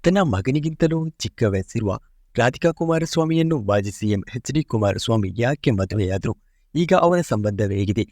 ತನ್ನ ಮಗನಿಗಿಂತಲೂ ಚಿಕ್ಕ ವಯಸ್ಸಿರುವ ರಾಧಿಕಾ ಕುಮಾರಸ್ವಾಮಿಯನ್ನು ಮಾಜಿ ಸಿಎಂ ಎಚ್.ಡಿ. ಕುಮಾರಸ್ವಾಮಿ ಯಾಕೆ ಮದುವೆಯಾದರು? ಈಗ ಅವರ ಸಂಬಂಧ ಹೇಗಿದೆ?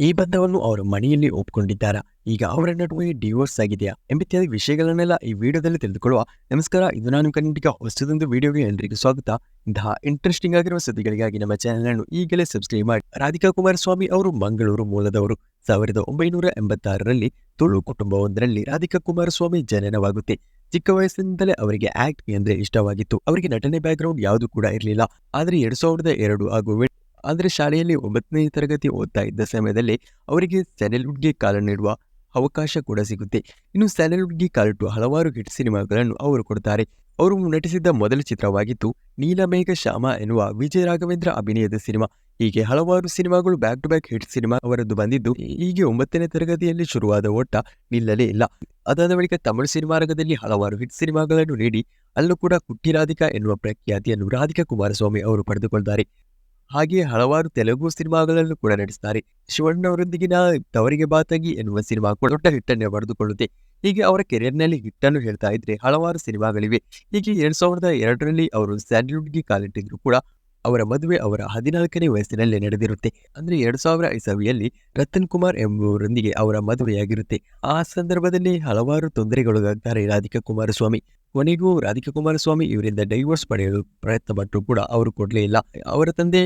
ಈ ಬಂಧವನ್ನು ಅವರ ಮನೆಯಲ್ಲಿ ಒಪ್ಪಿಕೊಂಡಿದ್ದಾರಾ? ಈಗ ಅವರ ನಡುವೆ ಡಿವೋರ್ಸ್ ಆಗಿದೆಯಾ ಎಂಬಿತ್ಯಾದಿ ವಿಷಯಗಳನ್ನೆಲ್ಲ ಈ ವಿಡಿಯೋದಲ್ಲಿ ತಿಳಿದುಕೊಳ್ಳುವ. ನಮಸ್ಕಾರ, ಇದು ನಾನು ಕನ್ನಡಿಗ. ಹೊಸದೊಂದು ವಿಡಿಯೋಗೆ ಎಲ್ಲರಿಗೂ ಸ್ವಾಗತ. ಇಂತಹ ಇಂಟ್ರೆಸ್ಟಿಂಗ್ ಆಗಿರುವ ಸುದ್ದಿಗಳಿಗಾಗಿ ನಮ್ಮ ಚಾನೆಲ್ ಅನ್ನು ಈಗಲೇ ಸಬ್ಸ್ಕ್ರೈಬ್ ಮಾಡಿ. ರಾಧಿಕಾ ಕುಮಾರಸ್ವಾಮಿ ಅವರು ಮಂಗಳೂರು ಮೂಲದವರು. 1986ರಲ್ಲಿ ತುಳು ಕುಟುಂಬವೊಂದರಲ್ಲಿ ರಾಧಿಕಾ ಕುಮಾರಸ್ವಾಮಿ ಜನನವಾಗುತ್ತೆ. ಚಿಕ್ಕ ವಯಸ್ಸಿನಿಂದಲೇ ಅವರಿಗೆ ಆಕ್ಟಿಂಗ್ ಅಂದ್ರೆ ಇಷ್ಟವಾಗಿತ್ತು. ಅವರಿಗೆ ನಟನೆ ಬ್ಯಾಕ್ಗ್ರೌಂಡ್ ಯಾವುದು ಕೂಡ ಇರಲಿಲ್ಲ. ಆದರೆ 2002 ಆದರೆ ಶಾಲೆಯಲ್ಲಿ 9ನೇ ತರಗತಿ ಓದ್ತಾ ಇದ್ದ ಸಮಯದಲ್ಲಿ ಅವರಿಗೆ ಸ್ಯಾಂಡಲ್ವುಡ್ಗೆ ಕಾಲನ್ನಿಡುವ ಅವಕಾಶ ಕೂಡ ಸಿಗುತ್ತೆ. ಇನ್ನು ಸ್ಯಾಂಡಲ್ವುಡ್ಗೆ ಕಾಲಿಟ್ಟು ಹಲವಾರು ಹಿಟ್ ಸಿನಿಮಾಗಳನ್ನು ಅವರು ಕೊಡ್ತಾರೆ. ಅವರು ನಟಿಸಿದ್ದ ಮೊದಲ ಚಿತ್ರವಾಗಿತ್ತು ನೀಲಮೇಘ ಶ್ಯಾಮ ಎನ್ನುವ ವಿಜಯ ರಾಘವೇಂದ್ರ ಅಭಿನಯದ ಸಿನಿಮಾ. ಹೀಗೆ ಹಲವಾರು ಸಿನಿಮಾಗಳು back to back hit cinema ಅವರದ್ದು ಬಂದಿದ್ದು. ಹೀಗೆ 9ನೇ ತರಗತಿಯಲ್ಲಿ ಶುರುವಾದ ಓಟ ನಿಲ್ಲಲೇ ಇಲ್ಲ. ಅದಾದ ಬಳಿಕ ತಮಿಳು ಸಿನಿಮಾ ರಂಗದಲ್ಲಿ ಹಲವಾರು ಹಿಟ್ ಸಿನಿಮಾಗಳನ್ನು ನೀಡಿ ಅಲ್ಲೂ ಕೂಡ ಕುಟ್ಟಿ ರಾಧಿಕಾ ಎನ್ನುವ ಪ್ರಖ್ಯಾತಿಯನ್ನು ರಾಧಿಕಾ ಕುಮಾರಸ್ವಾಮಿ ಅವರು ಪಡೆದುಕೊಳ್ತಾರೆ. ಹಾಗೆಯೇ ಹಲವಾರು ತೆಲುಗು ಸಿನಿಮಾಗಳಲ್ಲೂ ಕೂಡ ನಟಿಸ್ತಾರೆ. ಶಿವಣ್ಣವರೊಂದಿಗಿನ ತವರಿಗೆ ಬಾತಗಿ ಎನ್ನುವ ಸಿನಿಮಾ ಕೂಡ ದೊಡ್ಡ ಹಿಟ್ಟನ್ನೇ ಪಡೆದುಕೊಳ್ಳುತ್ತೆ. ಹೀಗೆ ಅವರ ಕೆರಿಯರ್ನಲ್ಲಿ ಹಿಟ್ಟನ್ನು ಹೇಳ್ತಾ ಇದ್ರೆ ಹಲವಾರು ಸಿನಿಮಾಗಳಿವೆ. ಹೀಗೆ 2002ರಲ್ಲಿ ಅವರು ಸ್ಯಾಂಡಲ್ವುಡ್ಗೆ ಕಾಲಿಟ್ಟಿದ್ರು ಕೂಡ ಅವರ ಮದುವೆ ಅವರ 14ನೇ ವಯಸ್ಸಿನಲ್ಲೇ ನಡೆದಿರುತ್ತೆ. ಅಂದ್ರೆ 2000 ಇಸವಿಯಲ್ಲಿ ರತನ್ ಕುಮಾರ್ ಎಂಬುವರೊಂದಿಗೆ ಅವರ ಮದುವೆಯಾಗಿರುತ್ತೆ. ಆ ಸಂದರ್ಭದಲ್ಲಿ ಹಲವಾರು ತೊಂದರೆಗೊಳಗಾಗ್ತಾರೆ ರಾಧಿಕಾ ಕುಮಾರಸ್ವಾಮಿ. ಕೊನೆಗೂ ರಾಧಿಕಾ ಕುಮಾರಸ್ವಾಮಿ ಇವರಿಂದ ಡೈವೋರ್ಸ್ ಪಡೆಯಲು ಪ್ರಯತ್ನ ಪಟ್ಟರು ಕೂಡ ಅವರು ಕೊಡಲೇ ಇಲ್ಲ. ಅವರ ತಂದೆ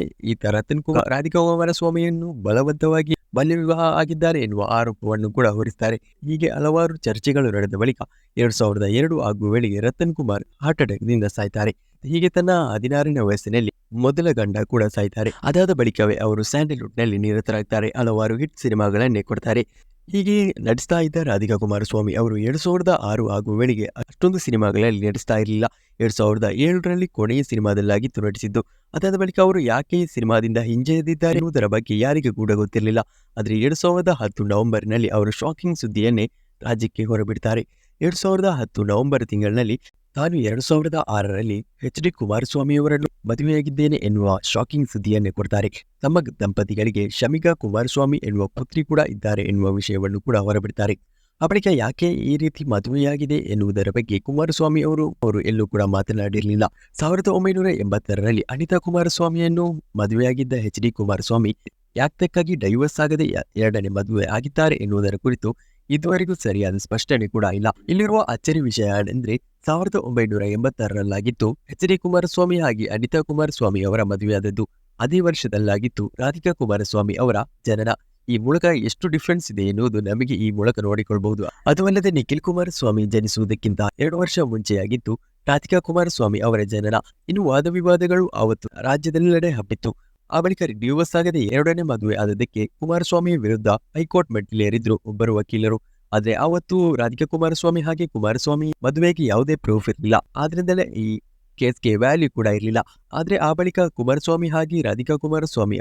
ರತನ್ ಕುಮಾರ್ ರಾಧಿಕಾ ಕುಮಾರಸ್ವಾಮಿಯನ್ನು ಬಲವಂತವಾಗಿ ಬಾಲ್ಯ ವಿವಾಹ ಆಗಿದ್ದಾರೆ ಎನ್ನುವ ಆರೋಪವನ್ನು ಕೂಡ ಹೊರಿಸ್ತಾರೆ. ಹೀಗೆ ಹಲವಾರು ಚರ್ಚೆಗಳು ನಡೆದ ಬಳಿಕ 2002 ಆಗುವ ವೇಳೆಗೆ ರತನ್ ಕುಮಾರ್ ಹಾರ್ಟ್ ಅಟ್ಯಾಕ್ನಿಂದ ಸಾಯ್ತಾರೆ. ಹೀಗೆ ತನ್ನ 16ನೇ ವಯಸ್ಸಿನಲ್ಲಿ ಮೊದಲ ಗಂಡ ಕೂಡ ಸಾಯ್ತಾರೆ. ಅದಾದ ಬಳಿಕವೇ ಅವರು ಸ್ಯಾಂಡಲ್ವುಡ್ನಲ್ಲಿ ನಿರತರಾಗ್ತಾರೆ. ಹಲವಾರು ಹಿಟ್ ಸಿನಿಮಾಗಳನ್ನೇ ಕೊಡ್ತಾರೆ. ಹೀಗೆ ನಡೆಸ್ತಾ ಇದ್ದ ರಾಧಿಕಾ ಕುಮಾರಸ್ವಾಮಿ ಅವರು 2006 ಆಗುವ ವೇಳೆಗೆ ಅಷ್ಟೊಂದು ಸಿನಿಮಾಗಳಲ್ಲಿ ನಟಿಸ್ತಾ ಇರಲಿಲ್ಲ. 2007ರಲ್ಲಿ ಕೊನೆಯ ಸಿನಿಮಾದಲ್ಲಾಗಿತ್ತು ನಟಿಸಿದ್ದು. ಅದಾದ ಬಳಿಕ ಅವರು ಯಾಕೆ ಈ ಸಿನಿಮಾದಿಂದ ಹಿಂಜರಿದಿದ್ದಾರೆ ಎನ್ನುವುದರ ಬಗ್ಗೆ ಯಾರಿಗೂ ಕೂಡ ಗೊತ್ತಿರಲಿಲ್ಲ. ಆದರೆ 2010 ನವೆಂಬರ್ನಲ್ಲಿ ಅವರು ಶಾಕಿಂಗ್ ಸುದ್ದಿಯನ್ನೇ ರಾಜ್ಯಕ್ಕೆ ಹೊರಬಿಡ್ತಾರೆ. 2010 ನವೆಂಬರ್ ತಿಂಗಳಿನಲ್ಲಿ ತಾನು 2006ರಲ್ಲಿ ಎಚ್.ಡಿ. ಕುಮಾರಸ್ವಾಮಿಯವರನ್ನು ಮದುವೆಯಾಗಿದ್ದೇನೆ ಎನ್ನುವ ಶಾಕಿಂಗ್ ಸುದ್ದಿಯನ್ನೇ ಕೊಡ್ತಾರೆ. ತಮ್ಮ ದಂಪತಿಗಳಿಗೆ ಶಮಿಕಾ ಕುಮಾರಸ್ವಾಮಿ ಎನ್ನುವ ಪುತ್ರಿ ಕೂಡ ಇದ್ದಾರೆ ಎನ್ನುವ ವಿಷಯವನ್ನು ಕೂಡ ಹೊರಬಿಡ್ತಾರೆ. ಆ ಬಳಿಕ ಯಾಕೆ ಈ ರೀತಿ ಮದುವೆಯಾಗಿದೆ ಎನ್ನುವುದರ ಬಗ್ಗೆ ಕುಮಾರಸ್ವಾಮಿ ಅವರು ಎಲ್ಲೂ ಕೂಡ ಮಾತನಾಡಿರಲಿಲ್ಲ. 1980ರಲ್ಲಿ ಅನಿತಾ ಕುಮಾರಸ್ವಾಮಿಯನ್ನು ಮದುವೆಯಾಗಿದ್ದ ಎಚ್.ಡಿ. ಕುಮಾರಸ್ವಾಮಿ ಯಾತಕ್ಕಾಗಿ ಡೈವರ್ಸ್ ಆಗದೆ ಎರಡನೇ ಮದುವೆ ಆಗಿದ್ದಾರೆ ಎನ್ನುವುದರ ಕುರಿತು ಇದುವರೆಗೂ ಸರಿಯಾದ ಸ್ಪಷ್ಟನೆ ಕೂಡ ಇಲ್ಲ. ಇಲ್ಲಿರುವ ಅಚ್ಚರಿ ವಿಷಯ ಏನೆಂದ್ರೆ 1986ರಲ್ಲಾಗಿತ್ತು ಎಚ್.ಡಿ. ಕುಮಾರಸ್ವಾಮಿ ಹಾಗೆ ಅನಿತಾ ಕುಮಾರಸ್ವಾಮಿ ಅವರ ಮದುವೆಯಾದದ್ದು. ಅದೇ ವರ್ಷದಲ್ಲಾಗಿತ್ತು ರಾಧಿಕಾ ಕುಮಾರಸ್ವಾಮಿ ಅವರ ಜನನ. ಈ ಮೂಲಕ ಎಷ್ಟು ಡಿಫ್ರೆನ್ಸ್ ಇದೆ ಎನ್ನುವುದು ನಮಗೆ ಈ ಮೂಲಕ ನೋಡಿಕೊಳ್ಳಬಹುದು. ಅದು ಅಲ್ಲದೆ ನಿಖಿಲ್ ಕುಮಾರಸ್ವಾಮಿ ಜನಿಸುವುದಕ್ಕಿಂತ 2 ವರ್ಷ ಮುಂಚೆಯಾಗಿತ್ತು ರಾಧಿಕಾ ಕುಮಾರಸ್ವಾಮಿ ಅವರ ಜನನ. ಇನ್ನು ವಾದ ವಿವಾದಗಳು ಆವತ್ತು ರಾಜ್ಯದೆಲ್ಲೆಡೆ ಹಬ್ಬಿತ್ತು. ಆ ಬಳಿಕ ಡಿವೋರ್ಸ್ ಆಗದೆ ಎರಡನೇ ಮದುವೆ ಆದದ್ದಕ್ಕೆ ಕುಮಾರಸ್ವಾಮಿ ವಿರುದ್ಧ ಹೈಕೋರ್ಟ್ ಮೆಟ್ಟಿಲೇರಿದ್ರು ಒಬ್ಬರು ವಕೀಲರು. ಆದ್ರೆ ಆವತ್ತು ರಾಧಿಕಾ ಕುಮಾರಸ್ವಾಮಿ ಹಾಗೆ ಕುಮಾರಸ್ವಾಮಿ ಮದುವೆಗೆ ಯಾವುದೇ ಪ್ರೂಫ್ ಇರಲಿಲ್ಲ. ಆದ್ರಿಂದಲೇ ಈ ಕೇಸ್ಗೆ ವ್ಯಾಲ್ಯೂ ಕೂಡ ಇರಲಿಲ್ಲ. ಆದ್ರೆ ಆ ಬಳಿಕ ಕುಮಾರಸ್ವಾಮಿ ಹಾಗೆ ರಾಧಿಕಾ ಕುಮಾರಸ್ವಾಮಿ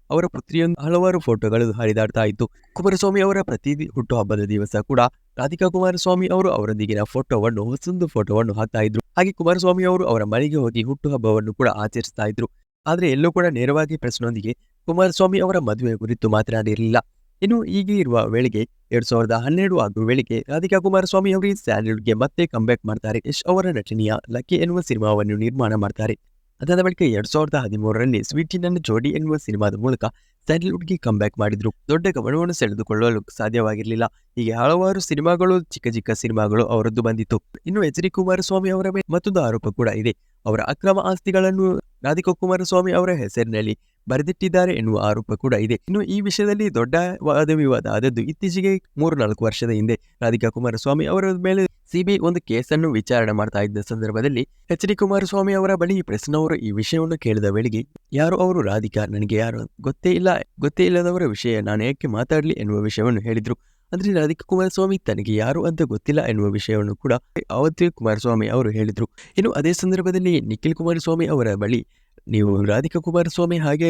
ಅವರ ಪುತ್ರಿಯೊಂದು ಹಲವಾರು ಫೋಟೋಗಳು ಹರಿದಾಡ್ತಾ ಇತ್ತು. ಕುಮಾರಸ್ವಾಮಿ ಅವರ ಪ್ರತಿ ಹುಟ್ಟುಹಬ್ಬದ ದಿವಸ ಕೂಡ ರಾಧಿಕಾ ಕುಮಾರಸ್ವಾಮಿ ಅವರು ಅವರೊಂದಿಗಿನ ಹೊಸದೊಂದು ಫೋಟೋವನ್ನು ಹಾಕ್ತಾ ಇದ್ರು. ಹಾಗೆ ಕುಮಾರಸ್ವಾಮಿ ಅವರು ಅವರ ಮನೆಗೆ ಹೋಗಿ ಹುಟ್ಟುಹಬ್ಬವನ್ನು ಕೂಡ ಆಚರಿಸ್ತಾ ಇದ್ರು. ಆದ್ರೆ ಎಲ್ಲೂ ಕೂಡ ನೇರವಾಗಿ ಪ್ರೆಸ್ನೊಂದಿಗೆ ಕುಮಾರಸ್ವಾಮಿ ಅವರ ಮದುವೆ ಕುರಿತು ಮಾತನಾಡಿರಲಿಲ್ಲ. ಇನ್ನು ಹೀಗೆ ಇರುವ ವೇಳೆಗೆ 2012 ಆಗುವ ವೇಳೆಗೆ ರಾಧಿಕಾ ಕುಮಾರಸ್ವಾಮಿ ಅವರು ಸ್ಯಾಂಡಲ್ವುಡ್ಗೆ ಮತ್ತೆ ಕಂಬ್ಯಾಕ್ ಮಾಡ್ತಾರೆ. ಯಶ್ ಅವರ ನಟನೆಯ ಲಕ್ಕಿ ಎನ್ನುವ ಸಿನಿಮಾವನ್ನು ನಿರ್ಮಾಣ ಮಾಡ್ತಾರೆ. ಅದಾದ ಬಳಿಕ 2013ರಲ್ಲಿ ಸ್ವೀಟಿ ನನ್ನ ಜೋಡಿ ಎನ್ನುವ ಸಿನಿಮಾದ ಮೂಲಕ ಸ್ಯಾಂಡಲ್ವುಡ್ಗೆ ಕಂಬ್ಯಾಕ್ ಮಾಡಿದ್ರು. ದೊಡ್ಡ ಗಮನವನ್ನು ಸೆಳೆದುಕೊಳ್ಳಲು ಸಾಧ್ಯವಾಗಿರಲಿಲ್ಲ. ಹೀಗೆ ಹಲವಾರು ಸಿನಿಮಾಗಳು, ಚಿಕ್ಕ ಸಿನಿಮಾಗಳು ಅವರದ್ದು ಬಂದಿತ್ತು. ಇನ್ನು ಎಚ್.ಡಿ. ಕುಮಾರಸ್ವಾಮಿ ಅವರ ಮೇಲೆ ಮತ್ತೊಂದು ಆರೋಪ ಕೂಡ ಇದೆ. ಅವರ ಅಕ್ರಮ ಆಸ್ತಿಗಳನ್ನು ರಾಧಿಕಾ ಕುಮಾರಸ್ವಾಮಿ ಅವರ ಹೆಸರಿನಲ್ಲಿ ಬರೆದಿಟ್ಟಿದ್ದಾರೆ ಎನ್ನುವ ಆರೋಪ ಕೂಡ ಇದೆ. ಇನ್ನು ಈ ವಿಷಯದಲ್ಲಿ ದೊಡ್ಡ ವಾದ ವಿವಾದ ಆದದ್ದು ಇತ್ತೀಚೆಗೆ 3-4 ವರ್ಷದ ಹಿಂದೆ. ರಾಧಿಕಾ ಕುಮಾರಸ್ವಾಮಿ ಅವರ ಮೇಲೆ ಸಿಬಿಐ ಒಂದು ಕೇಸನ್ನು ವಿಚಾರಣೆ ಮಾಡ್ತಾ ಇದ್ದ ಸಂದರ್ಭದಲ್ಲಿ ಎಚ್.ಡಿ. ಕುಮಾರಸ್ವಾಮಿ ಅವರ ಬಳಿ ಪ್ರೆಸ್ನವರು ಈ ವಿಷಯವನ್ನು ಕೇಳಿದ ವೇಳೆಗೆ ಯಾರು ಅವರು ರಾಧಿಕಾ, ನನಗೆ ಯಾರು ಗೊತ್ತೇ ಇಲ್ಲದವರ ವಿಷಯ ನಾನು ಏಕೆ ಮಾತಾಡಲಿ ಎನ್ನುವ ವಿಷಯವನ್ನು ಹೇಳಿದ್ರು. ಅಂದ್ರೆ ರಾಧಿಕಾ ಕುಮಾರಸ್ವಾಮಿ ತನಗೆ ಯಾರು ಅಂತ ಗೊತ್ತಿಲ್ಲ ಎನ್ನುವ ವಿಷಯವನ್ನು ಕೂಡ ಅವತ್ತೇ ಕುಮಾರಸ್ವಾಮಿ ಅವರು ಹೇಳಿದ್ರು. ಇನ್ನು ಅದೇ ಸಂದರ್ಭದಲ್ಲಿ ನಿಖಿಲ್ ಕುಮಾರಸ್ವಾಮಿ ಅವರ ಬಳಿ ನೀವು ರಾಧಿಕಾ ಕುಮಾರಸ್ವಾಮಿ ಹಾಗೆ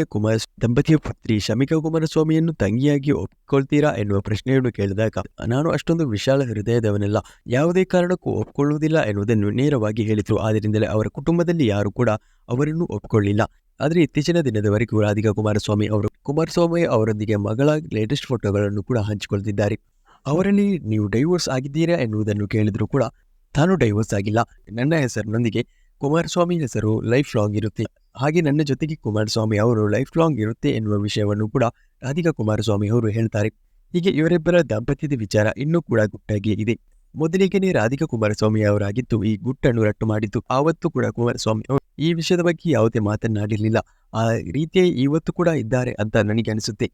ದಂಪತಿಯ ಪುತ್ರಿ ಶಮಿಕಾ ಕುಮಾರಸ್ವಾಮಿಯನ್ನು ತಂಗಿಯಾಗಿ ಒಪ್ಕೊಳ್ತೀರಾ ಎನ್ನುವ ಪ್ರಶ್ನೆಯನ್ನು ಕೇಳಿದಾಗ ನಾನು ಅಷ್ಟೊಂದು ವಿಶಾಲ ಹೃದಯದವನೆಲ್ಲ, ಯಾವುದೇ ಕಾರಣಕ್ಕೂ ಒಪ್ಕೊಳ್ಳುವುದಿಲ್ಲ ಎನ್ನುವುದನ್ನು ನೇರವಾಗಿ ಹೇಳಿದ್ರು. ಆದ್ದರಿಂದಲೇ ಅವರ ಕುಟುಂಬದಲ್ಲಿ ಯಾರು ಕೂಡ ಅವರನ್ನು ಒಪ್ಕೊಳ್ಳಿಲ್ಲ. ಆದರೆ ಇತ್ತೀಚಿನ ದಿನದವರೆಗೂ ರಾಧಿಕಾ ಕುಮಾರಸ್ವಾಮಿ ಅವರೊಂದಿಗೆ ಮಗಳ ಲೇಟೆಸ್ಟ್ ಫೋಟೋಗಳನ್ನು ಕೂಡ ಹಂಚಿಕೊಳ್ತಿದ್ದಾರೆ. ಅವರಲ್ಲಿ ನೀವು ಡೈವೋರ್ಸ್ ಆಗಿದ್ದೀರಾ ಎನ್ನುವುದನ್ನು ಕೇಳಿದ್ರು ಕೂಡ ತಾನು ಡೈವೋರ್ಸ್ ಆಗಿಲ್ಲ, ನನ್ನ ಹೆಸರಿನೊಂದಿಗೆ ಕುಮಾರಸ್ವಾಮಿ ಹೆಸರು ಲೈಫ್ ಲಾಂಗ್ ಇರುತ್ತೆ, ಹಾಗೆ ನನ್ನ ಜೊತೆಗೆ ಕುಮಾರಸ್ವಾಮಿ ಅವರು ಲೈಫ್ ಲಾಂಗ್ ಇರುತ್ತೆ ಎನ್ನುವ ವಿಷಯವನ್ನು ಕೂಡ ರಾಧಿಕಾ ಕುಮಾರಸ್ವಾಮಿ ಅವರು ಹೇಳ್ತಾರೆ. ಹೀಗೆ ಇವರಿಬ್ಬರ ದಾಂಪತ್ಯದ ವಿಚಾರ ಇನ್ನೂ ಕೂಡ ಗುಟ್ಟಾಗಿಯೇ ಇದೆ. ಮೊದಲಿಗೆನೇ ರಾಧಿಕಾ ಕುಮಾರಸ್ವಾಮಿ ಅವರಾಗಿದ್ದು ಈ ಗುಟ್ಟನ್ನು ರಟ್ಟು ಮಾಡಿದ್ದು. ಆವತ್ತು ಕೂಡ ಕುಮಾರಸ್ವಾಮಿ ಅವರು ಈ ವಿಷಯದ ಬಗ್ಗೆ ಯಾವುದೇ ಮಾತನಾಡಿರಲಿಲ್ಲ. ಆ ರೀತಿಯೇ ಇವತ್ತು ಕೂಡ ಇದ್ದಾರೆ ಅಂತ ನನಗೆ ಅನಿಸುತ್ತೆ.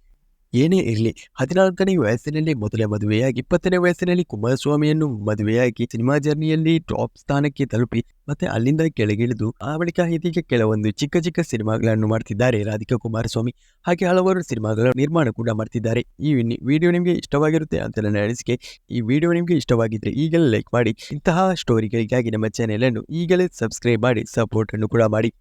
ಏನೇ ಇರಲಿ, 14ನೇ ವಯಸ್ಸಿನಲ್ಲಿ ಮೊದಲ ಮದುವೆಯಾಗಿ 20ನೇ ವಯಸ್ಸಿನಲ್ಲಿ ಕುಮಾರಸ್ವಾಮಿಯನ್ನು ಮದುವೆಯಾಗಿ ಸಿನಿಮಾ ಜರ್ನಿಯಲ್ಲಿ ಟಾಪ್ ಸ್ಥಾನಕ್ಕೆ ತಲುಪಿ ಮತ್ತೆ ಅಲ್ಲಿಂದ ಕೆಳಗಿಳಿದು ಆ ಬಳಿಕ ಇದೀಗ ಕೆಲವೊಂದು ಚಿಕ್ಕ ಚಿಕ್ಕ ಸಿನಿಮಾಗಳನ್ನು ಮಾಡ್ತಿದ್ದಾರೆ ರಾಧಿಕಾ ಕುಮಾರಸ್ವಾಮಿ. ಹಾಗೆ ಹಲವಾರು ಸಿನಿಮಾಗಳ ನಿರ್ಮಾಣ ಕೂಡ ಮಾಡ್ತಿದ್ದಾರೆ. ಈ ವಿಡಿಯೋ ನಿಮಗೆ ಇಷ್ಟವಾಗಿರುತ್ತೆ ಅಂತ ನನ್ನ ಅನಿಸಿಕೆ. ಈ ವಿಡಿಯೋ ನಿಮಗೆ ಇಷ್ಟವಾಗಿದ್ರೆ ಈಗಲೇ ಲೈಕ್ ಮಾಡಿ. ಇಂತಹ ಸ್ಟೋರಿಗಳಿಗಾಗಿ ನಮ್ಮ ಚಾನೆಲ್ ಅನ್ನು ಈಗಲೇ ಸಬ್ಸ್ಕ್ರೈಬ್ ಮಾಡಿ ಸಪೋರ್ಟ್ ಅನ್ನು ಕೂಡ ಮಾಡಿ.